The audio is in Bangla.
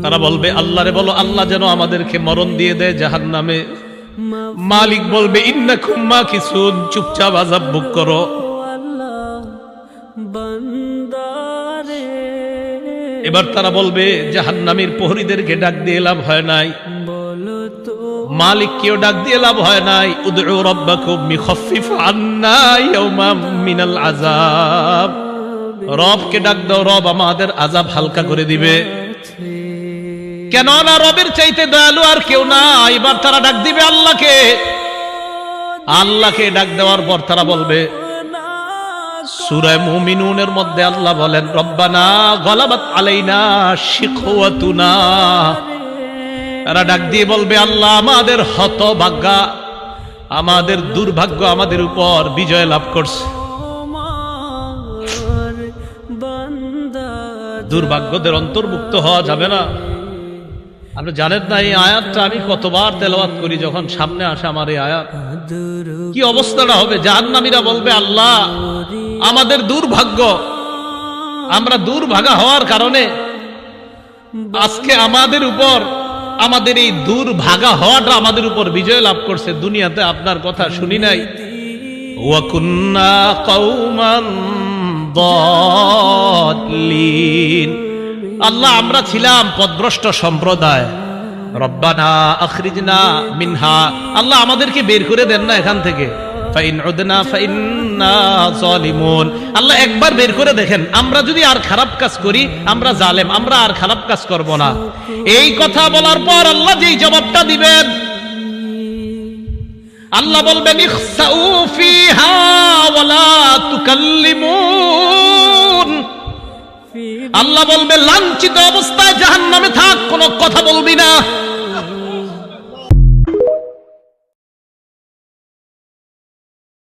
তারা বলবে আল্লাহরে বলো আল্লাহ যেন আমাদেরকে মরণ দিয়ে দেয় জাহান্নামে। মালিক বলবে ইন্নাকুম মাকিসুন, চুপচাপ আযাব ভোগ করো। এবার তারা বলবে জাহান্নামীর প্রহরীদেরকে ডাক দিয়ে লাভ হয় নাই, মালিককেও ডাক দিয়ে লাভ হয় নাই। উদউ রাব্বাকুম ইখাফফিফ আন্না ইয়াওমান মিনাল আযাব, রবকে ডাক দাও, রব আমাদের আযাব হালকা করে দিবে। কেন না রবের চাইতে দয়ালু আর কেউ না। এবার তারা ডাক দিবে আল্লাহকে। আল্লাহকে ডাক দেওয়ার পর তারা বলবে, সূরা মুমিনুনের মধ্যে আল্লাহ বলেন রব্বানা গালাবাত আলাইনা শিকওয়াতুনা। তারা ডাক দিয়ে বলবে আল্লাহ আমাদের হতভাগ্যা, আমাদের দুর্ভাগ্য আমাদের উপর বিজয় লাভ করছে। দুর্ভাগ্যদের অন্তর্ভুক্ত হওয়া যাবে না। আপনি জানেন না এই আয়াতটা আমি কতবার তেলাওয়াত করি, যখন সামনে আসে আমার এই আয়াত কি অবস্থাটা হবে। জাহান্নামীরা বলবে আল্লাহ আমাদের দুর্ভাগ্য, আমরা দুর্ভাগা হওয়ার কারণে আজকে আমাদের উপর, আমাদের এই দুর্ভাগা হওয়াটা আমাদের উপর বিজয় লাভ করছে। দুনিয়াতে আপনার কথা শুনি নাই। ওয়া কুন্না কওমান দাল্লিন, আল্লাহ আমরা ছিলাম পথভ্রষ্ট সম্প্রদায়। রব্বানা আখরিজনা মিনহা, আল্লাহ আমাদেরকে বের করে দেন না এখান থেকে। ফাইন উদনা ফাইন্না যালিমুন, আল্লাহ একবার বের করে দেখেন, আমরা যদি আর খারাপ কাজ করি আমরা জালেম, আমরা আর খারাপ কাজ করব না। এই কথা বলার পর আল্লাহ যেই জবাবটা দিবেন, আল্লাহ বলবেন ইখসাউ ফিহা ওয়ালা তুকাল্লিমুন, আল্লাহ বলবে লাঞ্ছিত অবস্থায় জাহান্নামে থাক, কোনো কথা বলবি না।